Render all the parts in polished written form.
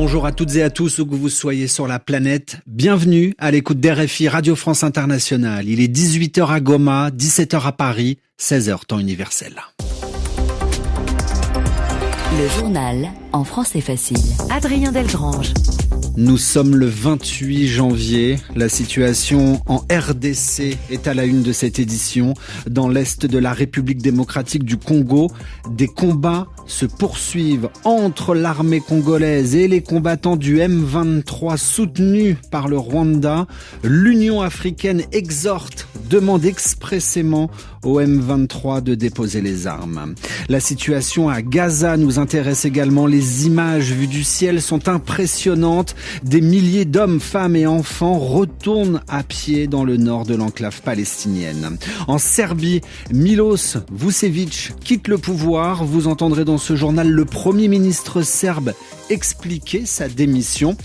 Bonjour à toutes et à tous, où que vous soyez sur la planète. Bienvenue à l'écoute d'RFI Radio France Internationale. Il est 18h à Goma, 17h à Paris, 16h temps universel. Le journal en français facile. Adrien Delgrange. Nous sommes le 28 janvier. La situation en RDC est à la une de cette édition. Dans l'est de la République démocratique du Congo, des combats se poursuivent entre l'armée congolaise et les combattants du M23 soutenus par le Rwanda. L'Union africaine demande expressément au M23 de déposer les armes. La situation à Gaza nous intéresse également. Les images vues du ciel sont impressionnantes. Des milliers d'hommes, femmes et enfants retournent à pied dans le nord de l'enclave palestinienne. En Serbie, Miloš Vučević quitte le pouvoir. Vous entendrez dans ce journal le Premier ministre serbe expliquer sa démission.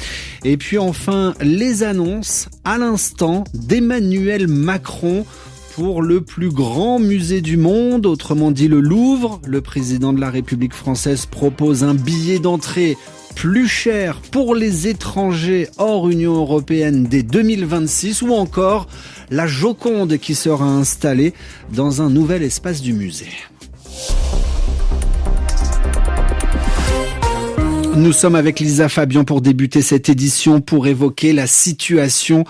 Et puis enfin, les annonces à l'instant d'Emmanuel Macron pour le plus grand musée du monde, autrement dit le Louvre. Le président de la République française propose un billet d'entrée plus cher pour les étrangers hors Union européenne dès 2026, ou encore la Joconde qui sera installée dans un nouvel espace du musée. Nous sommes avec Lisa Fabian pour débuter cette édition pour évoquer la situation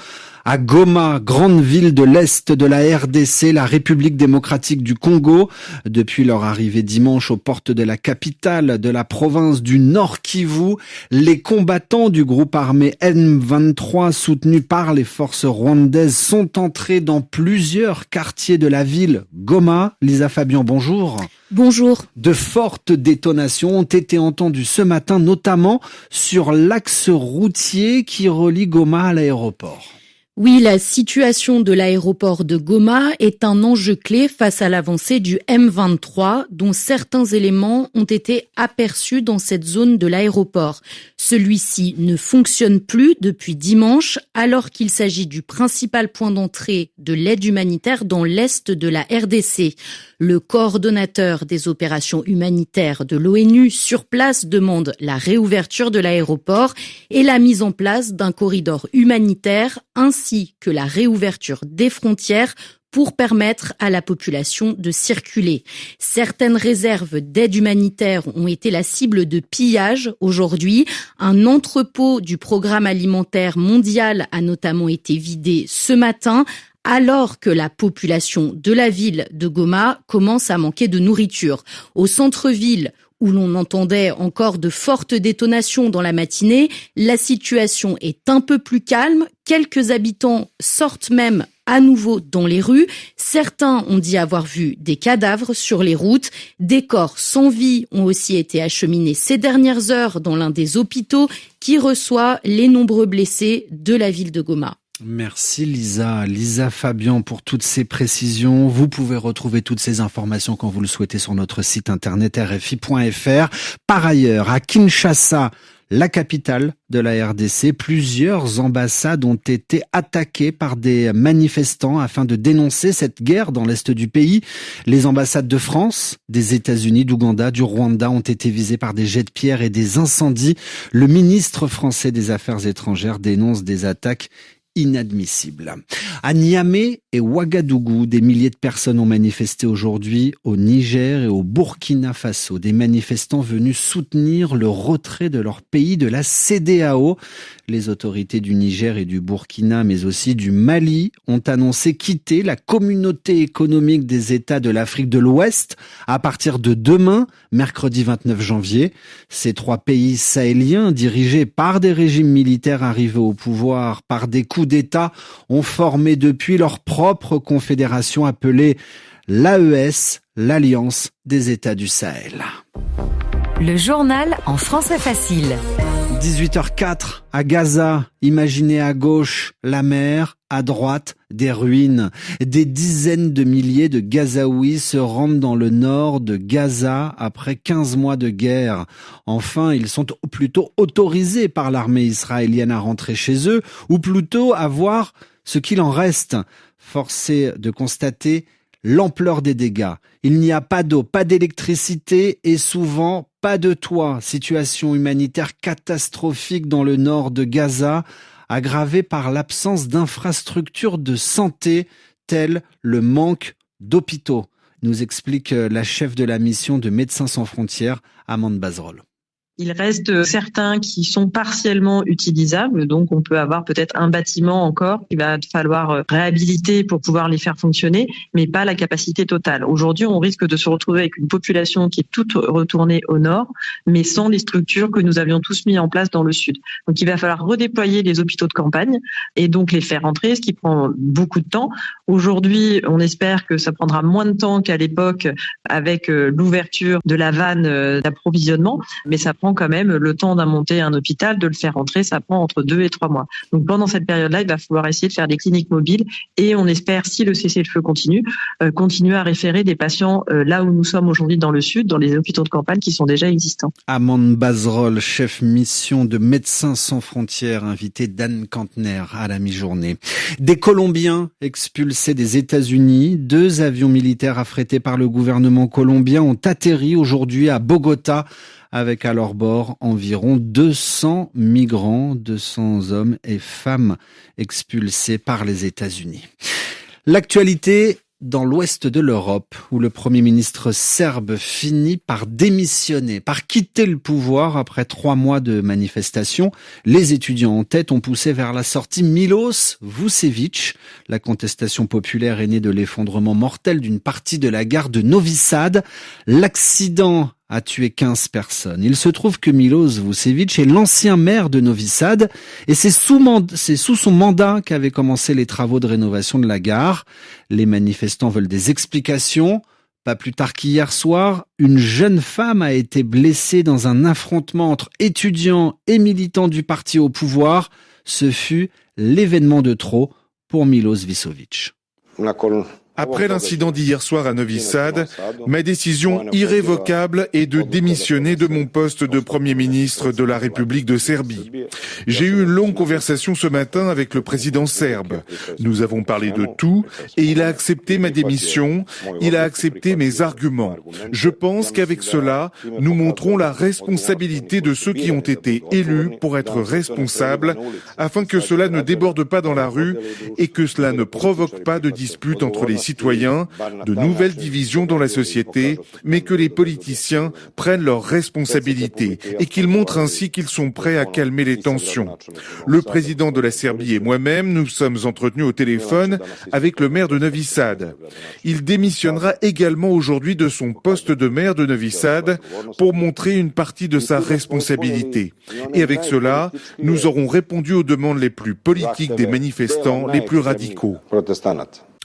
à Goma, grande ville de l'Est de la RDC, la République démocratique du Congo. Depuis leur arrivée dimanche aux portes de la capitale de la province du Nord Kivu, les combattants du groupe armé M23 soutenus par les forces rwandaises sont entrés dans plusieurs quartiers de la ville. Goma, Lisa Fabian, bonjour. Bonjour. De fortes détonations ont été entendues ce matin, notamment sur l'axe routier qui relie Goma à l'aéroport. Oui, la situation de l'aéroport de Goma est un enjeu clé face à l'avancée du M23, dont certains éléments ont été aperçus dans cette zone de l'aéroport. Celui-ci ne fonctionne plus depuis dimanche, alors qu'il s'agit du principal point d'entrée de l'aide humanitaire dans l'est de la RDC. Le coordonnateur des opérations humanitaires de l'ONU sur place demande la réouverture de l'aéroport et la mise en place d'un corridor humanitaire ainsi que la réouverture des frontières pour permettre à la population de circuler. Certaines réserves d'aide humanitaire ont été la cible de pillages aujourd'hui. Un entrepôt du programme alimentaire mondial a notamment été vidé ce matin, alors que la population de la ville de Goma commence à manquer de nourriture. Au centre-ville, où l'on entendait encore de fortes détonations dans la matinée, la situation est un peu plus calme. Quelques habitants sortent même à nouveau dans les rues. Certains ont dit avoir vu des cadavres sur les routes. Des corps sans vie ont aussi été acheminés ces dernières heures dans l'un des hôpitaux qui reçoit les nombreux blessés de la ville de Goma. Merci Lisa Fabian pour toutes ces précisions. Vous pouvez retrouver toutes ces informations quand vous le souhaitez sur notre site internet rfi.fr. Par ailleurs, à Kinshasa, la capitale de la RDC, plusieurs ambassades ont été attaquées par des manifestants afin de dénoncer cette guerre dans l'est du pays. Les ambassades de France, des États-Unis, d'Ouganda, du Rwanda ont été visées par des jets de pierre et des incendies. Le ministre français des Affaires étrangères dénonce des attaques inadmissible. À Niamey et Ouagadougou, des milliers de personnes ont manifesté aujourd'hui au Niger et au Burkina Faso. Des manifestants venus soutenir le retrait de leur pays de la CEDEAO. Les autorités du Niger et du Burkina, mais aussi du Mali, ont annoncé quitter la communauté économique des États de l'Afrique de l'Ouest à partir de demain, mercredi 29 janvier. Ces trois pays sahéliens, dirigés par des régimes militaires arrivés au pouvoir par des coups d'État, ont formé depuis leur propre confédération appelée l'AES, l'Alliance des États du Sahel. Le journal en français facile. 18h04 à Gaza, imaginez à gauche la mer, à droite des ruines. Des dizaines de milliers de Gazaouis se rendent dans le nord de Gaza après 15 mois de guerre. Enfin, ils sont plutôt autorisés par l'armée israélienne à rentrer chez eux, ou plutôt à voir ce qu'il en reste. Force est de constater l'ampleur des dégâts. Il n'y a pas d'eau, pas d'électricité et souvent pas de toit. Situation humanitaire catastrophique dans le nord de Gaza, aggravée par l'absence d'infrastructures de santé, tel le manque d'hôpitaux, nous explique la chef de la mission de Médecins sans frontières, Amande Bazrol. Il reste certains qui sont partiellement utilisables, donc on peut avoir peut-être un bâtiment encore qu'il va falloir réhabiliter pour pouvoir les faire fonctionner, mais pas la capacité totale. Aujourd'hui, on risque de se retrouver avec une population qui est toute retournée au nord, mais sans les structures que nous avions tous mis en place dans le sud. Donc il va falloir redéployer les hôpitaux de campagne et donc les faire entrer, ce qui prend beaucoup de temps. Aujourd'hui, on espère que ça prendra moins de temps qu'à l'époque avec l'ouverture de la vanne d'approvisionnement, mais ça prend quand même le temps d'en monter un hôpital, de le faire entrer, ça prend entre 2 et 3 mois. Donc pendant cette période-là, il va falloir essayer de faire des cliniques mobiles et on espère, si le cessez-le-feu continue, continuer à référer des patients là où nous sommes aujourd'hui dans le sud, dans les hôpitaux de campagne qui sont déjà existants. Amande Bazrol, chef mission de Médecins sans frontières, invité d'Anne Kantner à la mi-journée. Des Colombiens expulsés des États-Unis, 2 avions militaires affrétés par le gouvernement colombien ont atterri aujourd'hui à Bogota, avec à leur bord environ 200 migrants, 200 hommes et femmes expulsés par les États-Unis. L'actualité dans l'ouest de l'Europe, où le Premier ministre serbe finit par démissionner, par quitter le pouvoir après 3 mois de manifestations. Les étudiants en tête ont poussé vers la sortie Miloš Vučević. La contestation populaire est née de l'effondrement mortel d'une partie de la gare de Novi Sad. L'accident a tué 15 personnes. Il se trouve que Miloš Vučević est l'ancien maire de Novi Sad et c'est sous son mandat qu'avaient commencé les travaux de rénovation de la gare. Les manifestants veulent des explications. Pas plus tard qu'hier soir, une jeune femme a été blessée dans un affrontement entre étudiants et militants du parti au pouvoir. Ce fut l'événement de trop pour Miloš Vučević. Après l'incident d'hier soir à Novi Sad, ma décision irrévocable est de démissionner de mon poste de Premier ministre de la République de Serbie. J'ai eu une longue conversation ce matin avec le président serbe. Nous avons parlé de tout et il a accepté ma démission, il a accepté mes arguments. Je pense qu'avec cela, nous montrons la responsabilité de ceux qui ont été élus pour être responsables, afin que cela ne déborde pas dans la rue et que cela ne provoque pas de disputes entre les citoyens, de nouvelles divisions dans la société, mais que les politiciens prennent leurs responsabilités et qu'ils montrent ainsi qu'ils sont prêts à calmer les tensions. Le président de la Serbie et moi-même, nous sommes entretenus au téléphone avec le maire de Novi Sad. Il démissionnera également aujourd'hui de son poste de maire de Novi Sad pour montrer une partie de sa responsabilité. Et avec cela, nous aurons répondu aux demandes les plus politiques des manifestants les plus radicaux.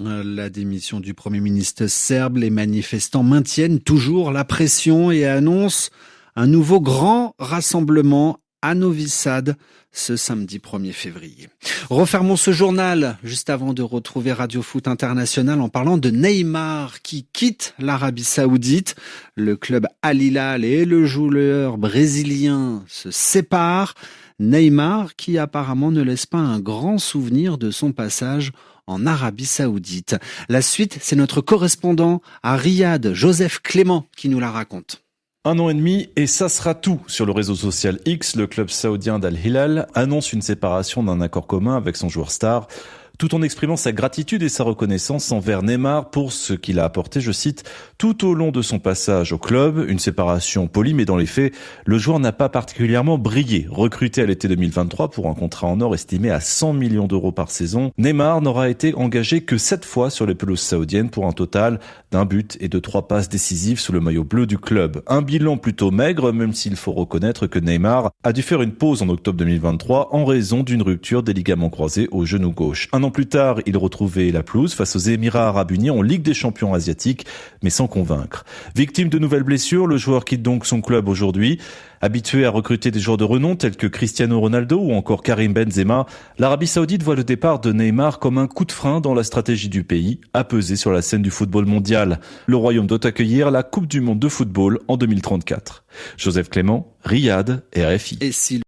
La démission du Premier ministre serbe, les manifestants maintiennent toujours la pression et annoncent un nouveau grand rassemblement à Novi Sad ce samedi 1er février. Refermons ce journal juste avant de retrouver Radio Foot International en parlant de Neymar qui quitte l'Arabie Saoudite. Le club Al Hilal et le joueur brésilien se séparent. Neymar qui apparemment ne laisse pas un grand souvenir de son passage en Arabie Saoudite. La suite, c'est notre correspondant à Riyad, Joseph Clément, qui nous la raconte. 1 an et demi et ça sera tout. Sur le réseau social X, le club saoudien d'Al Hilal annonce une séparation d'un accord commun avec son joueur star, tout en exprimant sa gratitude et sa reconnaissance envers Neymar pour ce qu'il a apporté, je cite, tout au long de son passage au club. Une séparation polie, mais dans les faits, le joueur n'a pas particulièrement brillé. Recruté à l'été 2023 pour un contrat en or estimé à 100 millions d'euros par saison, Neymar n'aura été engagé que 7 fois sur les pelouses saoudiennes pour un total d'1 but et de 3 passes décisives sous le maillot bleu du club. Un bilan plutôt maigre, même s'il faut reconnaître que Neymar a dû faire une pause en octobre 2023 en raison d'une rupture des ligaments croisés au genou gauche. 1 an plus tard, il retrouvait la pelouse face aux Émirats Arabes Unis en Ligue des Champions asiatiques, mais sans convaincre. Victime de nouvelles blessures, le joueur quitte donc son club aujourd'hui. Habitué à recruter des joueurs de renom tels que Cristiano Ronaldo ou encore Karim Benzema, l'Arabie Saoudite voit le départ de Neymar comme un coup de frein dans la stratégie du pays, à peser sur la scène du football mondial. Le royaume doit accueillir la Coupe du monde de football en 2034. Joseph Clément, Riyad, RFI.